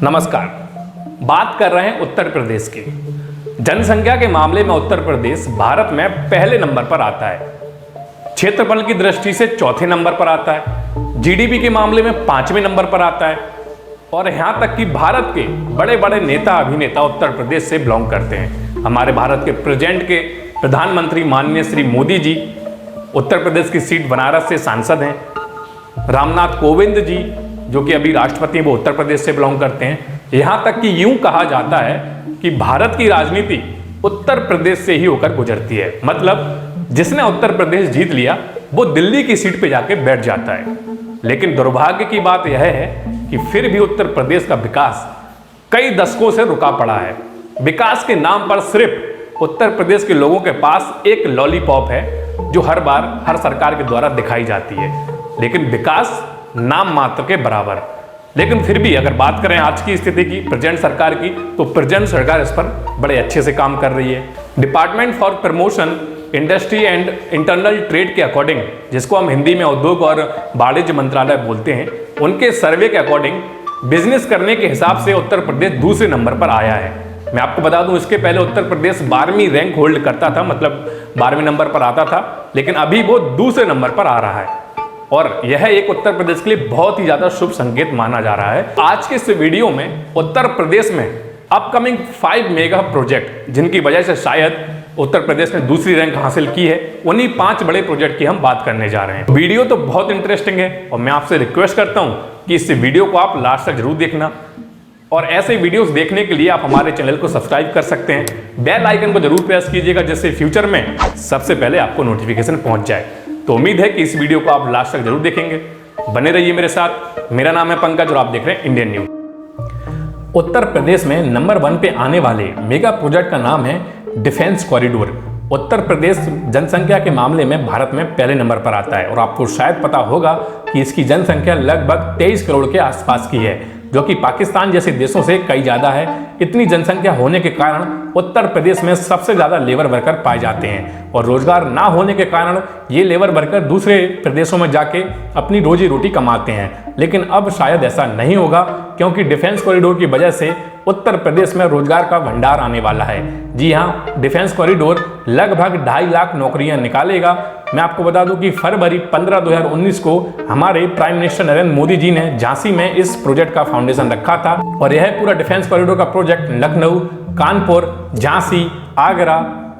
नमस्कार। बात कर रहे हैं उत्तर प्रदेश की। जनसंख्या के मामले में उत्तर प्रदेश भारत में पहले नंबर पर आता है। क्षेत्रफल की दृष्टि से चौथे नंबर पर आता है। जीडीपी के मामले में 5वें नंबर पर आता है। और यहां तक कि भारत के बड़े बड़े नेता अभिनेता उत्तर प्रदेश से बिलोंग करते हैं। हमारे भारत के प्रेजेंट के प्रधानमंत्री माननीय श्री मोदी जी उत्तर प्रदेश की सीट बनारस से सांसद हैं। रामनाथ कोविंद जी जो कि अभी राष्ट्रपति हैं वो उत्तर प्रदेश से बिलोंग करते हैं। यहां तक कि यूं कहा जाता है कि भारत की राजनीति उत्तर प्रदेश से ही होकर गुजरती है। मतलब जिसने उत्तर प्रदेश जीत लिया वो दिल्ली की सीट पे जाके बैठ जाता है। लेकिन दुर्भाग्य की बात यह है कि फिर भी उत्तर प्रदेश का विकास कई दशकों से रुका पड़ा है। विकास के नाम पर सिर्फ उत्तर प्रदेश के लोगों के पास एक लॉलीपॉप है जो हर बार हर सरकार के द्वारा दिखाई जाती है, लेकिन विकास नाम मात्र के बराबर। लेकिन फिर भी अगर बात करें आज की स्थिति की, प्रेजेंट सरकार की, तो प्रेजेंट सरकार इस पर बड़े अच्छे से काम कर रही है। Department for promotion industry and internal trade के अकॉर्डिंग, जिसको हम हिंदी में उद्योग और वाणिज्य मंत्रालय बोलते हैं, उनके सर्वे के अकॉर्डिंग बिजनेस करने के हिसाब से उत्तर प्रदेश दूसरे नंबर पर आया है। मैं आपको बता दूं, इसके पहले उत्तर प्रदेश 12वीं रैंक होल्ड करता था, मतलब 12वें नंबर पर आता था, लेकिन अभी वो दूसरे नंबर पर आ रहा है। और यह एक उत्तर प्रदेश के लिए बहुत ही ज्यादा शुभ संकेत माना जा रहा है। आज के इस वीडियो में उत्तर प्रदेश में अपकमिंग 5 मेगा प्रोजेक्ट जिनकी वजह से शायद उत्तर प्रदेश ने दूसरी रैंक हासिल की है, उन्हीं 5 बड़े प्रोजेक्ट की हम बात करने जा रहे हैं। वीडियो तो बहुत इंटरेस्टिंग है और मैं आपसे रिक्वेस्ट करता हूं कि इस वीडियो को आप लास्ट तक जरूर देखना। और ऐसे वीडियोस देखने के लिए आप हमारे चैनल को सब्सक्राइब कर सकते हैं। बेल आइकन को जरूर प्रेस कीजिएगा जिससे फ्यूचर में सबसे पहले आपको नोटिफिकेशन पहुंच जाए। तो उम्मीद है कि इस वीडियो को आप लास्ट तक जरूर देखेंगे। बने रहिए मेरे साथ। मेरा नाम है पंकज और आप देख रहे हैं इंडियन न्यूज। उत्तर प्रदेश में नंबर 1 पे आने वाले मेगा प्रोजेक्ट का नाम है डिफेंस कॉरिडोर। उत्तर प्रदेश जनसंख्या के मामले में भारत में पहले नंबर पर आता है और आपको शायद पता होगा कि इसकी जनसंख्या लगभग 23 करोड़ के आसपास की है, जो कि पाकिस्तान जैसे देशों से कई ज़्यादा है। इतनी जनसंख्या होने के कारण उत्तर प्रदेश में सबसे ज़्यादा लेबर वर्कर पाए जाते हैं और रोजगार ना होने के कारण ये लेबर वर्कर दूसरे प्रदेशों में जाके अपनी रोजी रोटी कमाते हैं। लेकिन अब शायद ऐसा नहीं होगा क्योंकि डिफेंस कॉरिडोर की वजह से उत्तर प्रदेश में रोजगार का भंडार आने वाला है। जी हाँ, डिफेंस कॉरिडोर लगभग 2.5 लाख नौकरियां निकालेगा। मैं आपको बता दूं कि फरवरी 15, 2019 को हमारे प्राइम मिनिस्टर नरेंद्र मोदी जी ने झांसी में इस प्रोजेक्ट का फाउंडेशन रखा था और यह पूरा डिफेंस कॉरिडोर का प्रोजेक्ट लखनऊ, कानपुर, झांसी, आगरा,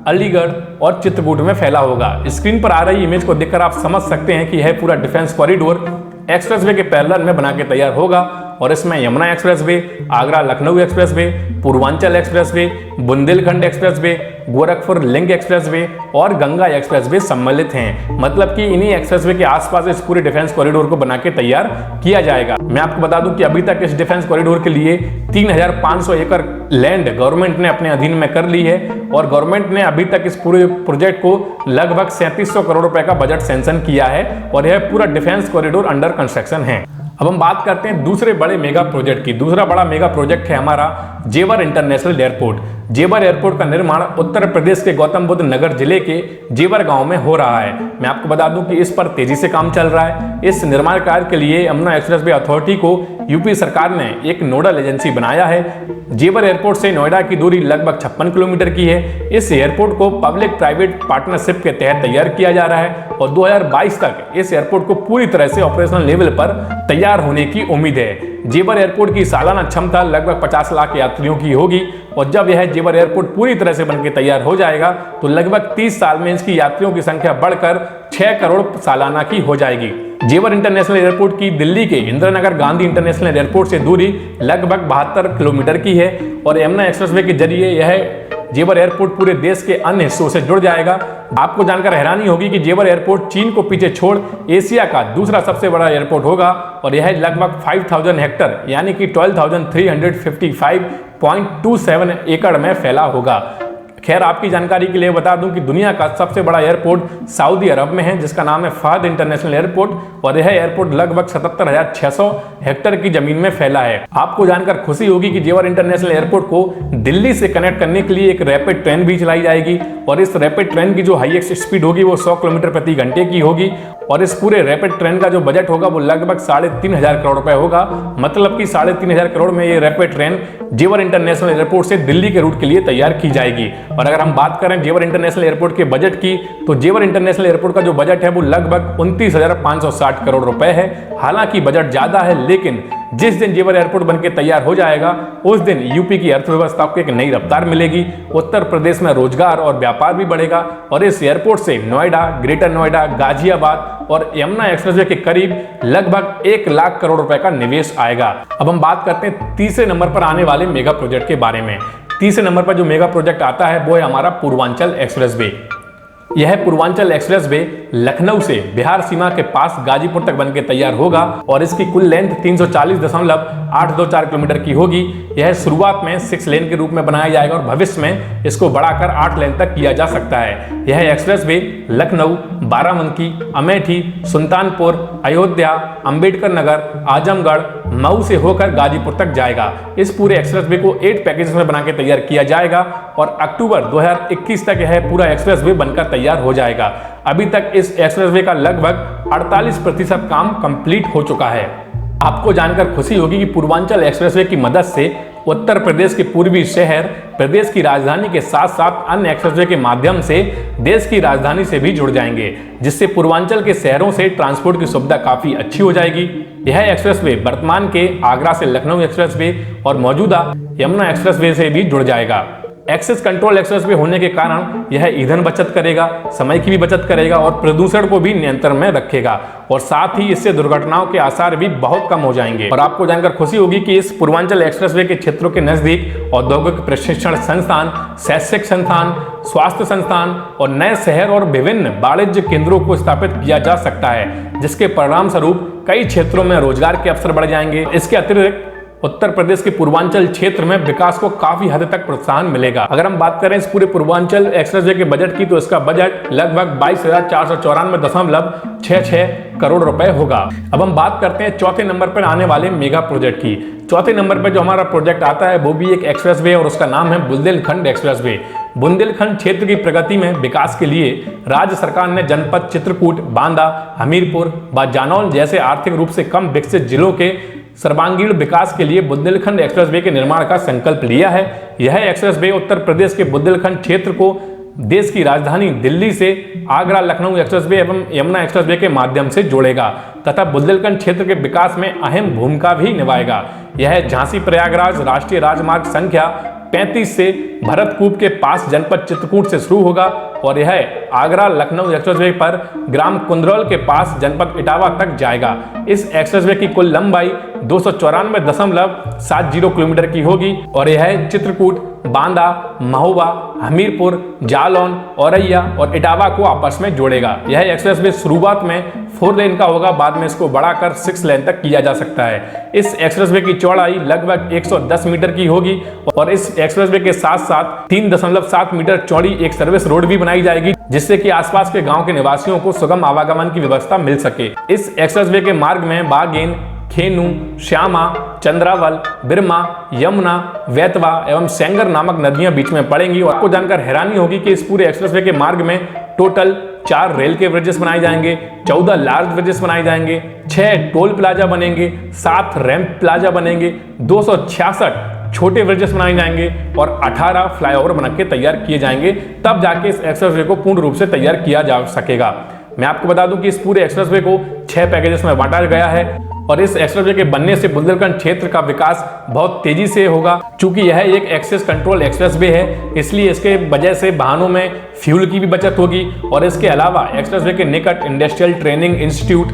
अलीगढ़ और चित्रकूट में फैला होगा। स्क्रीन पर आ रही इमेज को देखकर आप समझ सकते हैं कि यह पूरा डिफेंस कॉरिडोर एक्सप्रेसवे के पैरेलल में बना के तैयार होगा और इसमें Yamuna expressway, Agra Lucknow expressway, Purvanchal expressway, Bundelkhand expressway, Gorakhpur link expressway और गंगा एक्सप्रेसवे सम्मिलित हैं। मतलब कि इन्हीं एक्सप्रेसवे के आसपास इस पूरे डिफेंस कॉरिडोर को बना के तैयार किया जाएगा। मैं आपको बता दूं कि अभी तक इस डिफेंस कॉरिडोर के लिए 3500 एकड़ लैंड गवर्नमेंट ने अपने अधीन में कर ली है और गवर्नमेंट ने अभी तक इस पूरे प्रोजेक्ट को लगभग 3700 करोड़ रुपए का बजट सैंक्शन किया है और यह पूरा डिफेंस कॉरिडोर अंडर कंस्ट्रक्शन है। अब हम बात करते हैं दूसरे बड़े मेगा प्रोजेक्ट की। दूसरा बड़ा मेगा प्रोजेक्ट है हमारा जेवर इंटरनेशनल एयरपोर्ट। जेवर एयरपोर्ट का निर्माण उत्तर प्रदेश के गौतम बुद्ध नगर जिले के जेवर गांव में हो रहा है। मैं आपको बता दूं कि इस पर तेजी से काम चल रहा है। इस निर्माण कार्य के लिए यमुना एक्सप्रेसवे अथॉरिटी को यूपी सरकार ने एक नोडल एजेंसी बनाया है। जेवर एयरपोर्ट से नोएडा की दूरी लगभग 56 किलोमीटर की है। इस एयरपोर्ट को पब्लिक प्राइवेट पार्टनरशिप के तहत तैयार किया जा रहा है और 2022 तक इस एयरपोर्ट को पूरी तरह से ऑपरेशनल लेवल पर तैयार होने की उम्मीद है। जेवर एयरपोर्ट की सालाना क्षमता लगभग 50 लाख यात्रियों की होगी और जब यह जेवर एयरपोर्ट पूरी तरह से बनकर तैयार हो जाएगा तो लगभग 30 साल में इसकी यात्रियों की संख्या बढ़कर 6 करोड़ सालाना की हो जाएगी। जेवर इंटरनेशनल एयरपोर्ट की दिल्ली के इंदिरा गांधी इंटरनेशनल एयरपोर्ट से दूरी लगभग 72 किलोमीटर की है और यमुना एक्सप्रेसवे के जरिए यह जेवर एयरपोर्ट पूरे देश के अन्य हिस्सों से जुड़ जाएगा। आपको जानकर हैरानी होगी कि जेवर एयरपोर्ट चीन को पीछे छोड़ एशिया का दूसरा सबसे बड़ा एयरपोर्ट होगा और यह लगभग 5000 हेक्टर यानी कि 12,355.27 एकड़ में फैला होगा। खैर, आपकी जानकारी के लिए बता दूं कि दुनिया का सबसे बड़ा एयरपोर्ट सऊदी अरब में है जिसका नाम है फहद इंटरनेशनल एयरपोर्ट और यह एयरपोर्ट लगभग 77,600 हेक्टर की जमीन में फैला है। आपको जानकर खुशी होगी कि जेवर इंटरनेशनल एयरपोर्ट को दिल्ली से कनेक्ट करने के लिए एक रैपिड ट्रेन भी चलाई जाएगी और इस रैपिड ट्रेन की जो हाईएस्ट स्पीड होगी वो 100 किलोमीटर प्रति घंटे की होगी और इस पूरे रैपिड ट्रेन का जो बजट होगा वो लगभग 3,500 करोड़ रुपए होगा। मतलब कि 3,500 करोड़ में ये रैपिड ट्रेन जेवर इंटरनेशनल एयरपोर्ट से दिल्ली के रूट के लिए तैयार की जाएगी। और अगर हम बात करें जेवर इंटरनेशनल एयरपोर्ट के बजट की, तो जेवर इंटरनेशनल एयरपोर्ट का जो बजट है वो लगभग 29,560 करोड़ रुपए है। हालांकि बजट ज्यादा है, लेकिन जिस दिन जेवर एयरपोर्ट बनके तैयार हो जाएगा उस दिन यूपी की अर्थव्यवस्था को एक नई रफ्तार मिलेगी, उत्तर प्रदेश में रोजगार और व्यापार भी बढ़ेगा और इस एयरपोर्ट से नोएडा, ग्रेटर नोएडा, गाजियाबाद और यमुना एक्सप्रेसवे के करीब लगभग 1 लाख करोड़ रुपए का निवेश आएगा। अब हम बात करते हैं तीसरे नंबर पर आने वाले मेगा प्रोजेक्ट के बारे में। तीसरे नंबर पर जो मेगा प्रोजेक्ट आता है वो है हमारा पूर्वांचल एक्सप्रेसवे। यह पूर्वांचल एक्सप्रेसवे लखनऊ से बिहार सीमा के पास गाजीपुर तक बनके तैयार होगा और इसकी कुल लेंथ 340.824 किलोमीटर की होगी। यह शुरुआत में 6 लेन के रूप में बनाया जाएगा और भविष्य में इसको बढ़ाकर 8 लेन तक किया जा सकता है। यह एक्सप्रेसवे लखनऊ, बाराबंकी, अमेठी, सुल्तानपुर, अयोध्या, अंबेडकर नगर, आजमगढ़, मऊ से होकर गाजीपुर तक जाएगा। इस पूरे एक्सप्रेसवे को 8 पैकेज में बना के तैयार किया जाएगा और अक्टूबर 2021 तक यह पूरा एक्सप्रेसवे बनकर तैयार हो जाएगा। अभी तक इस एक्सप्रेसवे का लगभग 48% काम कंप्लीट हो चुका है। आपको जानकर खुशी होगी कि पूर्वांचल एक्सप्रेसवे की मदद से उत्तर प्रदेश के पूर्वी शहर प्रदेश की राजधानी के साथ साथ अन्य एक्सप्रेसवे के माध्यम से देश की राजधानी से भी जुड़ जाएंगे, जिससे पूर्वांचल के शहरों से ट्रांसपोर्ट की सुविधा काफी अच्छी हो जाएगी। यह एक्सप्रेसवे वर्तमान के आगरा से लखनऊ एक्सप्रेसवे और मौजूदा यमुना एक्सप्रेसवे से भी जुड़ जाएगा। एक्सेस कंट्रोल एक्सप्रेसवे होने के कारण यह ईंधन बचत करेगा, समय की भी बचत करेगा और प्रदूषण को भी नियंत्रण में रखेगा और साथ ही इससे दुर्घटनाओं के आसार भी बहुत कम हो जाएंगे। और आपको जानकर खुशी होगी कि इस पूर्वांचल एक्सप्रेसवे के क्षेत्रों के नजदीक औद्योगिक प्रशिक्षण संस्थान, शैक्षिक संस्थान, स्वास्थ्य संस्थान और नए शहर और विभिन्न वाणिज्य केंद्रों को स्थापित किया जा सकता है, जिसके परिणाम स्वरूप कई क्षेत्रों में रोजगार के अवसर बढ़ जाएंगे। इसके अतिरिक्त उत्तर प्रदेश के पूर्वांचल क्षेत्र में विकास को काफी हद तक प्रोत्साहन मिलेगा। अगर हम बात करें इस पूरे पूर्वांचल एक्सप्रेसवे के बजट की, तो इसका बजट लगभग 22,494.66 करोड़ रुपए होगा। अब हम बात करते हैं चौथे नंबर पर आने वाले मेगा प्रोजेक्ट की। चौथे नंबर पर जो हमारा प्रोजेक्ट आता है वो भी एक एक्सप्रेसवे और उसका नाम है बुंदेलखंड एक्सप्रेसवे। बुंदेलखंड क्षेत्र की प्रगति में विकास के लिए राज्य सरकार ने जनपद चित्रकूट, बांदा, हमीरपुर व जालौन जैसे आर्थिक रूप से कम विकसित जिलों के सर्वांगीण विकास के लिए बुंदेलखंड एक्सप्रेसवे के निर्माण का संकल्प लिया है। यह एक्सप्रेसवे उत्तर प्रदेश के बुंदेलखंड क्षेत्र को देश की राजधानी दिल्ली से आगरा लखनऊ एक्सप्रेसवे एवं यमुना एक्सप्रेसवे के माध्यम से जोड़ेगा तथा बुंदेलखंड क्षेत्र के विकास में अहम भूमिका भी निभाएगा। यह झांसी प्रयागराज राष्ट्रीय राजमार्ग संख्या 35 से भरतकूप के पास जनपद चित्रकूट से शुरू होगा और यह आगरा लखनऊ एक्सप्रेसवे पर ग्राम कुंदरौल के पास जनपद इटावा तक जाएगा। इस एक्सप्रेसवे की कुल लंबाई 294.70 किलोमीटर की होगी और यह चित्रकूट, बांदा, महोबा, हमीरपुर, जालौन, औरैया और इटावा को आपस में जोड़ेगा। यह एक्सप्रेसवे शुरुआत में 4 लेन का होगा, बाद में इसको बढ़ाकर 6 लेन तक किया जा सकता है। इस एक्सप्रेसवे की चौड़ाई लगभग 110 मीटर की होगी और इस एक्सप्रेसवे के साथ साथ 3.7 मीटर चौड़ी एक सर्विस रोड भी बनाई जाएगी, जिससे कि आसपास के गांव के निवासियों को सुगम आवागमन की व्यवस्था मिल सके। इस एक्सप्रेसवे के मार्ग में बागेन, खेनू, श्यामा, चंद्रावल, बिरमा, यमुना, वेतवा एवं सेंगर नामक नदियां बीच में पड़ेंगी। और आपको जानकर हैरानी होगी कि इस पूरे एक्सप्रेसवे के मार्ग में टोटल 4 रेल के ब्रिजेस बनाए जाएंगे, 14 लार्ज ब्रिजेस बनाए जाएंगे, 6 टोल प्लाजा बनेंगे, 7 रैंप प्लाजा बनेंगे, 266 छोटे ब्रिजेस बनाए जाएंगे और 18 फ्लाईओवर बना के तैयार किए जाएंगे। तब जाके इस एक्सप्रेसवे को पूर्ण रूप से तैयार किया जा सकेगा। मैं आपको बता दूं कि इस पूरे एक्सप्रेसवे को 6 पैकेजेस में बांटा गया है और इस एक्सप्रेसवे के बनने से बुंदेलखंड क्षेत्र का विकास बहुत तेजी से होगा। चूंकि यह एक एक्सेस कंट्रोल एक्सप्रेसवे है, इसलिए इसके वजह से वाहनों में फ्यूल की भी बचत होगी और इसके अलावा एक्सप्रेसवे के निकट इंडस्ट्रियल ट्रेनिंग इंस्टीट्यूट,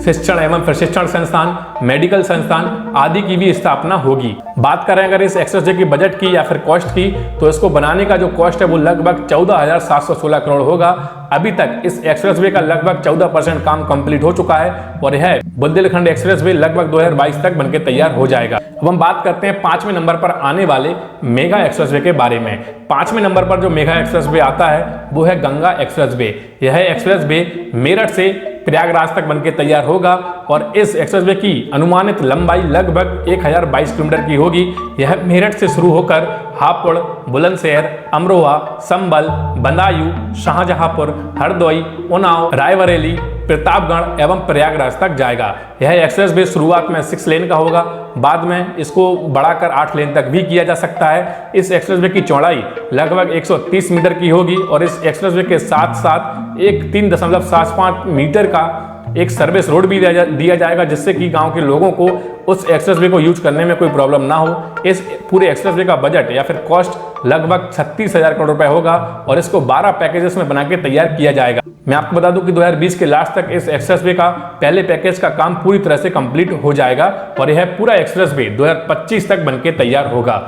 शिक्षण एवं प्रशिक्षण संस्थान, मेडिकल संस्थान आदि की भी स्थापना होगी। बात करें अगर इस एक्सप्रेसवे की बजट की या फिर कॉस्ट की, तो इसको बनाने का जो कॉस्ट है वो लगभग 14,716 करोड़ होगा। अभी तक इस एक्सप्रेसवे का लगभग 14% काम कंप्लीट हो चुका है और यह बुंदेलखंड एक्सप्रेसवे लगभग 2022 तक बनके तैयार हो जाएगा। अब हम बात करते हैं 5वें नंबर पर आने वाले मेगा एक्सप्रेसवे के बारे में। 5वें नंबर पर जो मेगा एक्सप्रेसवे आता है वो है गंगा एक्सप्रेसवे। यह एक्सप्रेसवे मेरठ से प्रयागराज तक बनके तैयार होगा और इस एक्सप्रेसवे की अनुमानित लंबाई लगभग 1022 किलोमीटर की होगी। यह मेरठ से शुरू होकर हापुड़, बुलंदशहर, अमरोहा, संभल, बदायूं, शाहजहांपुर, हरदोई, उन्नाव, रायबरेली, प्रतापगढ़ एवं प्रयागराज तक जाएगा। यह एक्सप्रेस वे शुरुआत में 6 लेन का होगा, बाद में इसको बढ़ाकर 8 लेन तक भी किया जा सकता है। इस एक्सप्रेस वे की चौड़ाई लगभग 130 मीटर की होगी और इस एक्सप्रेस वे के साथ साथ एक 3.75 मीटर का एक सर्विस रोड भी दिया जाएगा, जिससे कि गांव के लोगों को उस एक्सप्रेसवे को यूज करने में कोई प्रॉब्लम ना हो। इस पूरे एक्सप्रेसवे का बजट या फिर कॉस्ट लगभग 36,000 करोड़ रुपए होगा और इसको 12 पैकेजेस में बना के तैयार किया जाएगा। मैं आपको बता दूं कि 2020 के लास्ट तक इस एक्सप्रेसवे का पहले पैकेज का काम पूरी तरह से कंप्लीट हो जाएगा और यह पूरा एक्सप्रेसवे 2025 तक बनके तैयार होगा।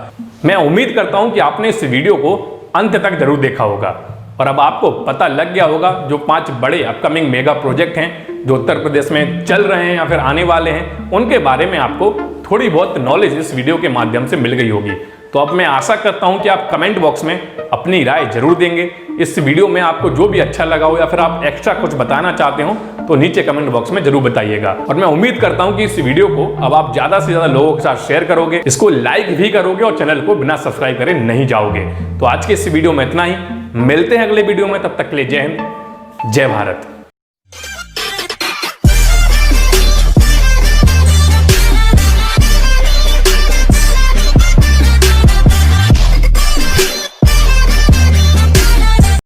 मैं उम्मीद करता हूं कि आपने इस वीडियो को अंत तक जरूर देखा होगा और अब आपको पता लग गया होगा जो 5 बड़े अपकमिंग मेगा प्रोजेक्ट हैं जो उत्तर प्रदेश में चल रहे हैं या फिर आने वाले हैं, उनके बारे में आपको थोड़ी बहुत नॉलेज इस वीडियो के माध्यम से मिल गई होगी। तो अब मैं आशा करता हूं कि आप कमेंट बॉक्स में अपनी राय जरूर देंगे। इस वीडियो में आपको जो भी अच्छा लगा हो या फिर आप एक्स्ट्रा कुछ बताना चाहते हो तो नीचे कमेंट बॉक्स में जरूर बताइएगा। और मैं उम्मीद करता हूं कि इस वीडियो को अब आप ज्यादा से ज्यादा लोगों के साथ शेयर करोगे, इसको लाइक भी करोगे और चैनल को बिना सब्सक्राइब करे नहीं जाओगे। तो आज के इस वीडियो में इतना ही, मिलते हैं अगले वीडियो में, तब तक के लिए जय हिंद, जय भारत।